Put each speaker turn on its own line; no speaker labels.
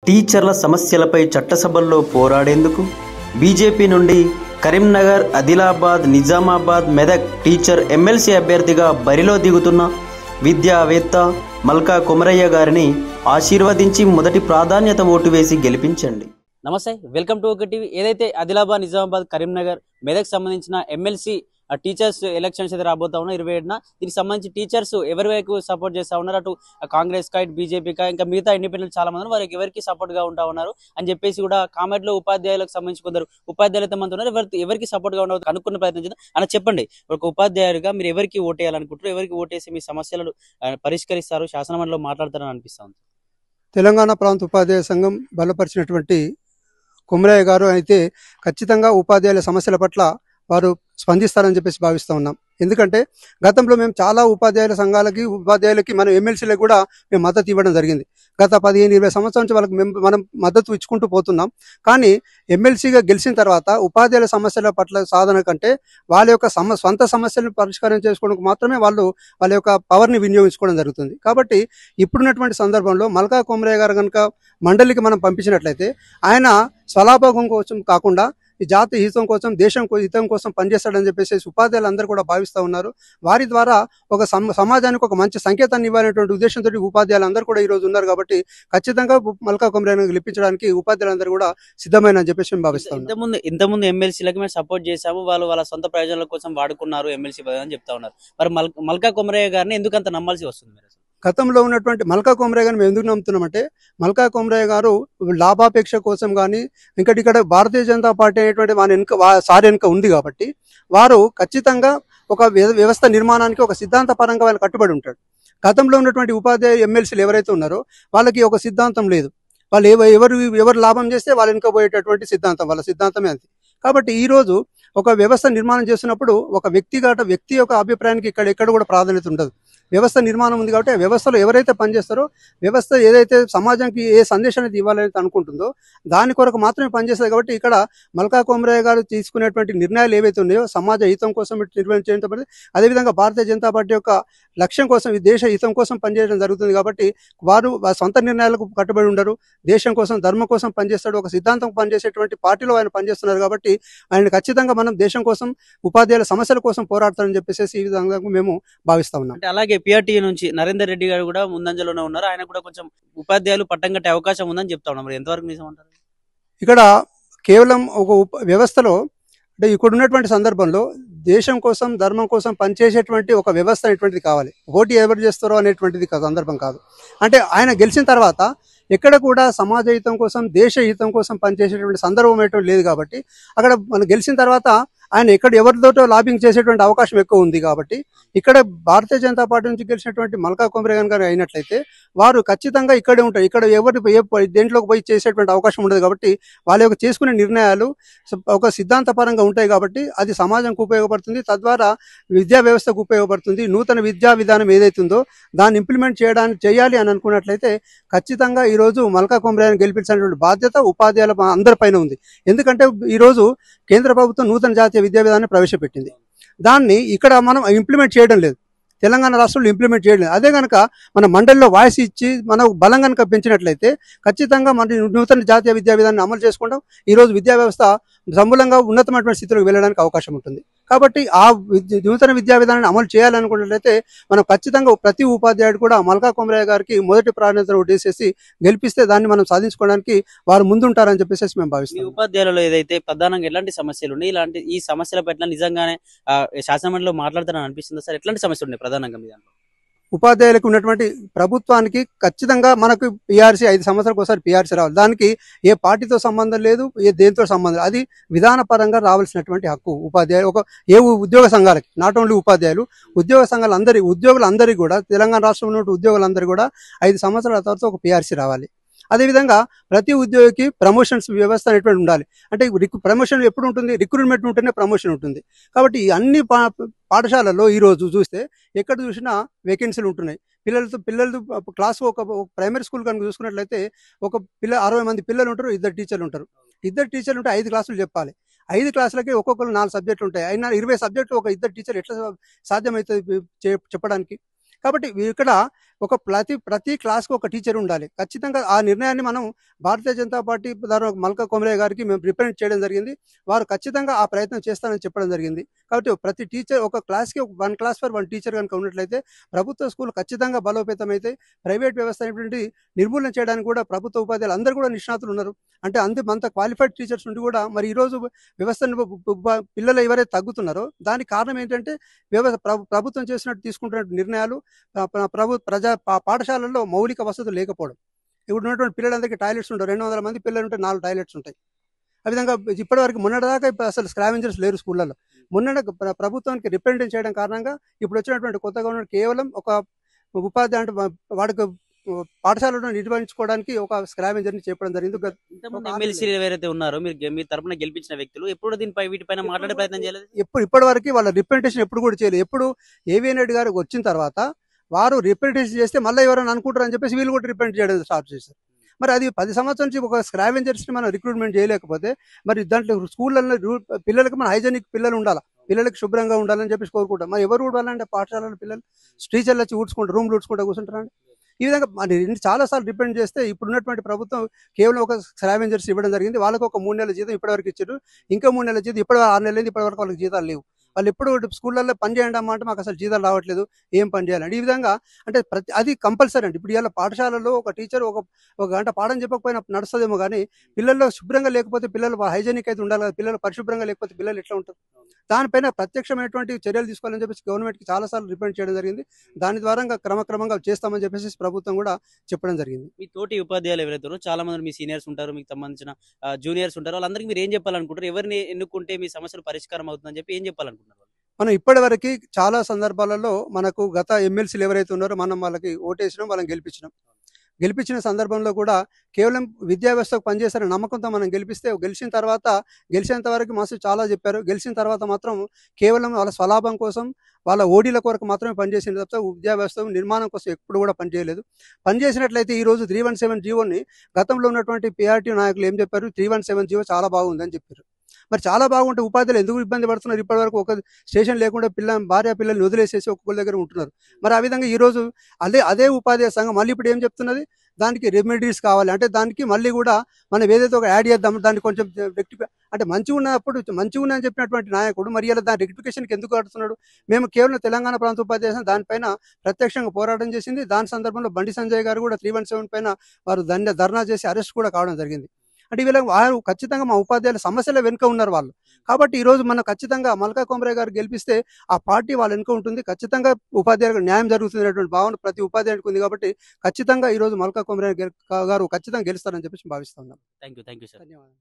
టీచర్ల సమస్యలపై చట్టసభల్లో పోరాడేందుకు బీజేపీ నుండి కరీంనగర్, ఆదిలాబాద్, నిజామాబాద్, మెదక్ టీచర్ ఎమ్మెల్సీ అభ్యర్థిగా బరిలో దిగుతున్న విద్యావేత్త మల్కా కొమరయ్య గారిని ఆశీర్వదించి మొదటి ప్రాధాన్యత ఓటు వేసి గెలిపించండి.
నమస్తే, వెల్కమ్ టు ఒక టీవీ. ఏదైతే ఆదిలాబాద్, నిజామాబాద్, కరీంనగర్, మెదక్ సంబంధించిన ఎమ్మెల్సీ టీచర్స్ ఎలక్షన్స్ అయితే రాబోతా ఉన్నా 27న. దీనికి సంబంధించి టీచర్స్ ఎవరి వైపు సపోర్ట్ చేస్తా ఉన్నారు, అటు కాంగ్రెస్ కా, ఇటు బీజేపీ కా, ఇంకా మిగతా ఇండిపెండెంట్ చాలా మంది వారికి ఎవరికి సపోర్ట్ గా ఉంటా ఉన్నారు అని చెప్పేసి కూడా కామెంట్ లో ఉపాధ్యాయులకు సంబంధించి కొందరు ఉపాధ్యాయులతో మంది ఉన్నారు. ఎవరికి సపోర్ట్ గా ఉండవు కనుక్కునే ప్రయత్నం చేద్దాం. అలా చెప్పండి, ఒక ఉపాధ్యాయుడిగా మీరు ఎవరికి ఓటేయాలనుకుంటారు, ఎవరికి ఓటేసి మీ సమస్యలను పరిష్కరిస్తారు, శాసనమండలిలో మాట్లాడతారని అనిపిస్తుంది?
తెలంగాణ ప్రాంత ఉపాధ్యాయ సంఘం బలపరిచినటువంటి కొమరయ్య గారు అయితే ఖచ్చితంగా ఉపాధ్యాయుల సమస్యల పట్ల వారు స్పందిస్తారని చెప్పేసి భావిస్తూ ఉన్నాం. ఎందుకంటే గతంలో మేము చాలా ఉపాధ్యాయులకి మనం ఎమ్మెల్సీలకు కూడా మేము మద్దతు ఇవ్వడం జరిగింది. గత 15-20 సంవత్సరాల నుంచి వాళ్ళకి మనం మద్దతు ఇచ్చుకుంటూ పోతున్నాం. కానీ ఎమ్మెల్సీగా గెలిచిన తర్వాత ఉపాధ్యాయుల సమస్యల పట్ల సాధన కంటే వాళ్ళ యొక్క సొంత సమస్యలను పరిష్కారం చేసుకోవడానికి మాత్రమే వాళ్ళ యొక్క పవర్ని వినియోగించుకోవడం జరుగుతుంది. కాబట్టి ఇప్పుడున్నటువంటి సందర్భంలో మల్కా కొమరయ్య గారు కనుక మండలికి మనం పంపించినట్లయితే ఆయన స్వలాభం కోసం కాకుండా ఈ జాతి హితం కోసం, దేశం హితం కోసం పనిచేస్తాడని చెప్పేసి ఉపాధ్యాయులు అందరూ కూడా భావిస్తూ ఉన్నారు. వారి ద్వారా ఒక సమాజానికి ఒక మంచి సంకేతాన్ని ఇవ్వాలనేటువంటి ఉద్దేశంతో ఉపాధ్యాయులు అందరూ కూడా ఈ రోజు ఉన్నారు. కాబట్టి ఖచ్చితంగా మల్కా కొమరయ్యను గెలిపించడానికి ఉపాధ్యాయులందరూ కూడా సిద్ధమైన చెప్పేసి మేము భావిస్తాం.
ఇంతకుముందు ఎమ్మెల్సీలకు మేము సపోర్ట్ చేశాము, వాళ్ళ సొంత ప్రయోజనాల కోసం వాడుకున్నారు ఎమ్మెల్సీ అని చెప్తా ఉన్నారు. మరి మల్కా కొమరయ్య గారిని ఎందుకంత నమ్మాల్సి వస్తుంది?
గతంలో ఉన్నటువంటి మల్కా కొమరయ్య గారిని మేము ఎందుకు నమ్ముతున్నామంటే, మల్కా కొమరయ్య గారు లాభాపేక్ష కోసం కానీ ఇక్కడ భారతీయ జనతా పార్టీ అనేటువంటి సారి వెనుక ఉంది కాబట్టి వారు ఖచ్చితంగా ఒక వ్యవస్థ నిర్మాణానికి ఒక సిద్ధాంత పరంగా వాళ్ళు కట్టుబడి ఉంటాడు. గతంలో ఉన్నటువంటి ఉపాధ్యాయ ఎమ్మెల్సీలు ఎవరైతే ఉన్నారో వాళ్ళకి ఒక సిద్ధాంతం లేదు. వాళ్ళు ఎవరు లాభం చేస్తే వాళ్ళ వెనుక పోయేటటువంటి సిద్ధాంతం, వాళ్ళ సిద్ధాంతమే అంతే. కాబట్టి ఈ రోజు ఒక వ్యవస్థ నిర్మాణం చేస్తున్నప్పుడు ఒక వ్యక్తి యొక్క అభిప్రాయానికి ఎక్కడ కూడా ప్రాధాన్యత ఉండదు. వ్యవస్థ నిర్మాణం ఉంది కాబట్టి ఆ వ్యవస్థలో ఎవరైతే పనిచేస్తారో, వ్యవస్థ ఏదైతే సమాజానికి ఏ సందేశాన్ని ఇవ్వాలని అనుకుంటుందో దాని కొరకు మాత్రమే పనిచేస్తుంది. కాబట్టి ఇక్కడ మల్కా కొమరయ్య గారు తీసుకునేటువంటి నిర్ణయాలు ఏవైతే ఉన్నాయో సమాజ హితం కోసం నిర్వహించబడి, అదేవిధంగా భారతీయ జనతా పార్టీ యొక్క లక్ష్యం కోసం, ఈ దేశ హితం కోసం పనిచేయడం జరుగుతుంది. కాబట్టి వారు సొంత నిర్ణయాలకు కట్టుబడి ఉండరు. దేశం కోసం, ధర్మం కోసం పనిచేస్తాడు. ఒక సిద్ధాంతం పనిచేసేటువంటి పార్టీలో ఆయన పనిచేస్తున్నారు. కాబట్టి ఆయన ఖచ్చితంగా మనం దేశం కోసం, ఉపాధ్యాయుల సమస్యల కోసం పోరాడతారని చెప్పేసి ఈ విధంగా మేము భావిస్తా ఉన్నాం.
అలాగే పిఆర్టీ నుంచి నరేందర్ రెడ్డి గారు కూడా ముందంజలోనే ఉన్నారు. ఆయన కూడా కొంచెం ఉపాధ్యాయులు పట్టం కట్టే అవకాశం ఉందని చెప్తా ఉన్నారు. ఎంతవరకు నిజం అంటారు?
ఇక్కడ కేవలం ఒక వ్యవస్థలో అంటే ఇక్కడ ఉన్నటువంటి సందర్భంలో దేశం కోసం, ధర్మం కోసం పనిచేసేటువంటి ఒక వ్యవస్థ అనేటువంటిది కావాలి. పోటీ ఎవరు చేస్తారో అనేటువంటిది సందర్భం కాదు. అంటే ఆయన గెలిచిన తర్వాత ఎక్కడ కూడా సమాజ హితం కోసం, దేశ హితం కోసం పనిచేసేటువంటి సందర్భం అనేటువంటి లేదు. కాబట్టి అక్కడ మనం గెలిచిన తర్వాత ఆయన ఎవరితోటో లాబింగ్ చేసేటువంటి అవకాశం ఎక్కువ ఉంది. కాబట్టి ఇక్కడ భారతీయ జనతా పార్టీ నుంచి గెలిచినటువంటి మల్కా కొమరయ్య గారు అయినట్లయితే వారు ఖచ్చితంగా ఇక్కడే ఉంటారు. ఇక్కడ దేంట్లోకి పోయి చేసేటువంటి అవకాశం ఉండదు. కాబట్టి వాళ్ళ యొక్క చేసుకునే నిర్ణయాలు ఒక సిద్ధాంత పరంగా ఉంటాయి. కాబట్టి అది సమాజంకు ఉపయోగపడుతుంది, తద్వారా విద్యా వ్యవస్థకు ఉపయోగపడుతుంది. నూతన విద్యా విధానం ఏదైతుందో దాన్ని ఇంప్లిమెంట్ చేయాలి అని అనుకున్నట్లయితే ఖచ్చితంగా ఈరోజు మల్కా కొమరయ్యను గెలిపించినటువంటి బాధ్యత ఉపాధ్యాయుల అందరిపైన ఉంది. ఎందుకంటే ఈరోజు కేంద్ర ప్రభుత్వం నూతన జాతీయ విద్యా విధానాన్ని ప్రవేశపెట్టింది. దాన్ని ఇక్కడ మనం ఇంప్లిమెంట్ చేయడం లేదు. తెలంగాణ రాష్ట్రంలో ఇంప్లిమెంట్ చేయడం లేదు. అదే కనుక మన మండలిలో వాయిస్ ఇచ్చి మనం బలం కనుక పెంచినట్లయితే ఖచ్చితంగా మన నూతన జాతీయ విద్యా విధానాన్ని అమలు చేసుకుంటాం. ఈరోజు విద్యా వ్యవస్థ సమూలంగా ఉన్నతమైనటువంటి స్థితిలోకి వెళ్ళడానికి అవకాశం ఉంటుంది. కాబట్టి ఆ నూతన విద్యా విధానాన్ని అమలు చేయాలనుకున్నట్లయితే మనం ఖచ్చితంగా ప్రతి ఉపాధ్యాయుడు కూడా మల్కా కొమరయ్య గారికి మొదటి ప్రాధాన్యతను ఓటేసేసి గెలిపిస్తే దాన్ని మనం సాధించుకోవడానికి వారు ముందుంటారని చెప్పేసి మేము భావిస్తాం.
ఉపాధ్యాయులలో ఏదైతే ప్రధానంగా ఎలాంటి సమస్యలు ఉన్నాయి, ఈ సమస్యల పట్ల నిజంగానే శాసనమండలిలో మాట్లాడతారని అనిపిస్తుంది సార్? ఎట్లాంటి సమస్యలు ఉన్నాయి ప్రధానంగా మీ దాంట్లో?
ఉపాధ్యాయులకు ఉన్నటువంటి ప్రభుత్వానికి ఖచ్చితంగా మనకు పిఆర్సీ 5 సంవత్సరాలకు ఒకసారి పిఆర్సీ రావాలి. దానికి ఏ పార్టీతో సంబంధం లేదు, దేంతో సంబంధం, అది విధానపరంగా రావాల్సినటువంటి హక్కు ఉపాధ్యాయులు ఉద్యోగ సంఘాలకి, నాట్ ఓన్లీ ఉపాధ్యాయులు, ఉద్యోగ సంఘాలు ఉద్యోగులందరికీ కూడా, తెలంగాణ రాష్ట్రంలో ఉన్న ఉద్యోగులందరూ కూడా 5 సంవత్సరాల తర్వాత ఒక పిఆర్సీ రావాలి. అదేవిధంగా ప్రతి ఉద్యోగికి ప్రమోషన్స్ వ్యవస్థ అనేటువంటి ఉండాలి. అంటే ప్రమోషన్ ఎప్పుడు ఉంటుంది? రిక్రూట్మెంట్ ఉంటేనే ప్రమోషన్ ఉంటుంది. కాబట్టి అన్ని పాఠశాలల్లో ఈరోజు చూస్తే ఎక్కడ చూసినా వేకెన్సీలు ఉంటున్నాయి. పిల్లలతో క్లాస్ ఒక ప్రైమరీ స్కూల్ కనుక చూసుకున్నట్లయితే 60 మంది పిల్లలు ఉంటారు, 2 టీచర్లు ఉంటారు. 2 టీచర్లు ఉంటే 5 క్లాసులు చెప్పాలి. 5 క్లాసులకి ఒక్కొక్కరు 4 సబ్జెక్టులు ఉంటాయి. అయినా 20 సబ్జెక్టులు ఒక 2 టీచర్ ఎట్లా సాధ్యమవుతుంది చెప్పడానికి? కాబట్టి ఇక్కడ ఒక ప్రతి క్లాస్కి ఒక టీచర్ ఉండాలి. ఖచ్చితంగా ఆ నిర్ణయాన్ని మనం భారతీయ జనతా పార్టీ మల్కా కొమరయ్య గారికి మేము రిప్రజెంట్ చేయడం జరిగింది. వారు ఖచ్చితంగా ఆ ప్రయత్నం చేస్తానని చెప్పడం జరిగింది. కాబట్టి ప్రతి టీచర్ ఒక క్లాస్కి 1 క్లాస్ ఫర్ 1 టీచర్ కనుక ఉన్నట్లయితే ప్రభుత్వ స్కూల్ ఖచ్చితంగా బలోపేతం అయితే ప్రైవేట్ వ్యవస్థ అనేటువంటి నిర్మూలన చేయడానికి కూడా ప్రభుత్వ ఉపాధ్యాయులు అందరూ కూడా నిష్ణాతులు ఉన్నారు. అంటే అంత క్వాలిఫైడ్ టీచర్స్ ఉండి కూడా మరి ఈరోజు వ్యవస్థను పిల్లలు ఎవరైతే తగ్గుతున్నారో దానికి కారణం ఏంటంటే ప్రభుత్వం చేసినట్టు తీసుకుంటున్న నిర్ణయాలు, పాఠశాలల్లో మౌలిక వసతులు లేకపోవడం. ఇప్పుడు ఉన్నటువంటి పిల్లలందరికీ టాయిలెట్స్ ఉండవు. 200 మంది పిల్లలు ఉంటే 4 టాయిలెట్స్ ఉంటాయి. ఆ విధంగా ఇప్పటివరకు మొన్నటిదాకా అసలు స్క్రావెంజర్స్ లేరు స్కూళ్ళల్లో. ప్రభుత్వానికి రిప్రజెంట్ చేయడం కారణంగా ఇప్పుడు వచ్చినటువంటి కొత్త గవర్నమెంట్ కేవలం ఒక ఉపాధ్యాయ అంటే వాడికి పాఠశాలను నిర్వహించుకోవడానికి ఒక స్క్రావెంజర్ని చెప్పడం జరిగింది.
ఇంతమంది ఎమ్మెల్సీలు ఎవరైతే ఉన్నారో మీ తరపున గెలిపించిన వ్యక్తులు ఎప్పుడు వీటిపైన మాట్లాడే ప్రయత్నం చేయలేదు.
ఇప్పటి వరకు వాళ్ళ రిప్రజెంటేషన్ ఎప్పుడు కూడా చేయలేదు. ఎప్పుడు ఏవిఎన్ రెడ్డి గారు వచ్చిన తర్వాత వారు రిప్రజెంటేషన్ చేస్తే మళ్ళీ ఎవరైనా అనుకుంటారు అని చెప్పేసి వీళ్ళు కూడా రిప్రజెంట్ చేయడం స్టార్ట్ చేశారు. మరి అది 10 సంవత్సరాల నుంచి ఒక స్క్రావెంజర్స్ని మనం రిక్రూట్మెంట్ చేయలేకపోతే మరి దాంట్లో స్కూళ్ళల్లో పిల్లలకి మన హైజెనిక్ పిల్లలు ఉండాలి, పిల్లలకి శుభ్రంగా ఉండాలని చెప్పేసి కోరుకుంటాం. మరి ఎవరు ఊడాలంటే పాఠశాలలో పిల్లలు టీచర్లు వచ్చి ఊడ్చుకుంటారు, రూమ్లు ఊడ్చుకుంటూ కూర్చుంటారండి. ఈ విధంగా మరి చాలాసార్లు డిపెండ్ చేస్తే ఇప్పుడున్నటువంటి ప్రభుత్వం కేవలం ఒక స్క్రావెంజర్స్ ఇవ్వడం జరిగింది. వాళ్ళకి ఒక 3 నెలల జీతం ఇప్పటివరకు ఇచ్చారు. ఇంకా 3 నెలల జీతం 6 నెలలు ఇప్పటివరకు వాళ్ళకి జీతాలు లేవు. వాళ్ళు ఎప్పుడు స్కూళ్ళల్లో పని చేయండి అమ్మా అంటే మాకు అసలు జీతాలు రావట్లేదు, ఏం పని చేయాలండి. ఈ విధంగా అంటే అది కంపల్సరీ అండి. ఇప్పుడు ఇలా పాఠశాలలో ఒక టీచర్ ఒక గంట పాఠం చెప్పకపోయినా నడుస్తుందేమో కానీ పిల్లల్లో శుభ్రంగా లేకపోతే పిల్లలు హైజెనిక్ అయితే ఉండాలి కదా, పిల్లలు పరిశుభ్రంగా లేకపోతే పిల్లలు ఎట్లా ఉంటారు. దానిపైన ప్రత్యక్షమైనటువంటి చర్యలు తీసుకోవాలని చెప్పేసి గవర్నమెంట్కి చాలాసార్లు రిప్రజెంట్ చేయడం జరిగింది. దాని ద్వారా క్రమక్రమంగా చేస్తామని చెప్పేసి ప్రభుత్వం కూడా చెప్పడం జరిగింది.
మీ తోటి ఉపాధ్యాయులు ఎవరైతే చాలా మంది మీ సీనియర్స్ ఉంటారు, మీకు సంబంధించిన జూనియర్స్ ఉంటారు, వాళ్ళందరికీ మీరు ఏం చెప్పాలనుకుంటారు? ఎవరిని ఎన్నుకుంటే మీ సమస్యలు పరిష్కారం అవుతుందని చెప్పి ఏం చెప్పాలనుకుంటున్నారు?
మనం ఇప్పటివరకు చాలా సందర్భాలలో మనకు గత ఎమ్మెల్సీలు ఎవరైతే ఉన్నారో మనం వాళ్ళకి ఓటేసినాం, వాళ్ళని గెలిపించిన సందర్భంలో కూడా కేవలం విద్యా వ్యవస్థకు పనిచేస్తారని నమ్మకంతో మనం గెలిచినంత వరకు మస్తు చాలా చెప్పారు. గెలిచిన తర్వాత మాత్రం కేవలం వాళ్ళ స్వలాభం కోసం వాళ్ళ ఓడీల కొరకు మాత్రమే పనిచేసిన తప్ప విద్యా వ్యవస్థ నిర్మాణం కోసం ఎప్పుడు కూడా పనిచేయలేదు. పనిచేసినట్లయితే ఈరోజు 317 జీవోని గతంలో ఉన్నటువంటి పిఆర్టీ నాయకులు ఏం చెప్పారు? 317 జీవో చాలా బాగుందని చెప్పారు. మరి చాలా బాగుంటే ఉపాధ్యాయులు ఎందుకు ఇబ్బంది పడుతున్నారు? ఇప్పటివరకు ఒక స్టేషన్ లేకుండా భార్య పిల్లల్ని వదిలేసేసి ఒక్కొక్కరి దగ్గర ఉంటున్నారు. మరి ఆ విధంగా ఈరోజు అదే ఉపాధ్యాయ సంఘం మళ్ళీ ఇప్పుడు ఏం చెప్తున్నది? దానికి రెమెడీస్ కావాలి అంటే దానికి మళ్ళీ కూడా మనం ఏదైతే ఒక యాడ్ చేద్దాం, దాన్ని కొంచెం అంటే మంచిగా అని చెప్పినటువంటి నాయకుడు మరి ఇలా దాని రెక్టిఫికేషన్కి ఎందుకు ఆడుతున్నాడు? మేము కేవలం తెలంగాణ ప్రాంత ఉపాధ్యాయ దానిపైన ప్రత్యక్షంగా పోరాటం చేసింది. దాని సందర్భంలో బండి సంజయ్ గారు కూడా 317 పైన వారు ధర్నా చేసి అరెస్ట్ కూడా కావడం జరిగింది. అంటే వీళ్ళకి వారు ఖచ్చితంగా మా ఉపాధ్యాయుల సమస్యల వెనుక ఉన్నారు వాళ్ళు. కాబట్టి ఈరోజు మనం ఖచ్చితంగా మల్కా కొమరయ్య గారు గెలిపిస్తే ఆ పార్టీ వాళ్ళ వెనుక ఉంటుంది. ఖచ్చితంగా ఉపాధ్యాయులకు న్యాయం జరుగుతున్నటువంటి భావన ప్రతి ఉపాధ్యాయుడికి ఉంది. కాబట్టి ఖచ్చితంగా ఈరోజు మల్కా కొమరయ్య గారు ఖచ్చితంగా గెలుస్తారని చెప్పేసి భావిస్తున్నాం.
Thank you sir.
ధన్యవాదాలు.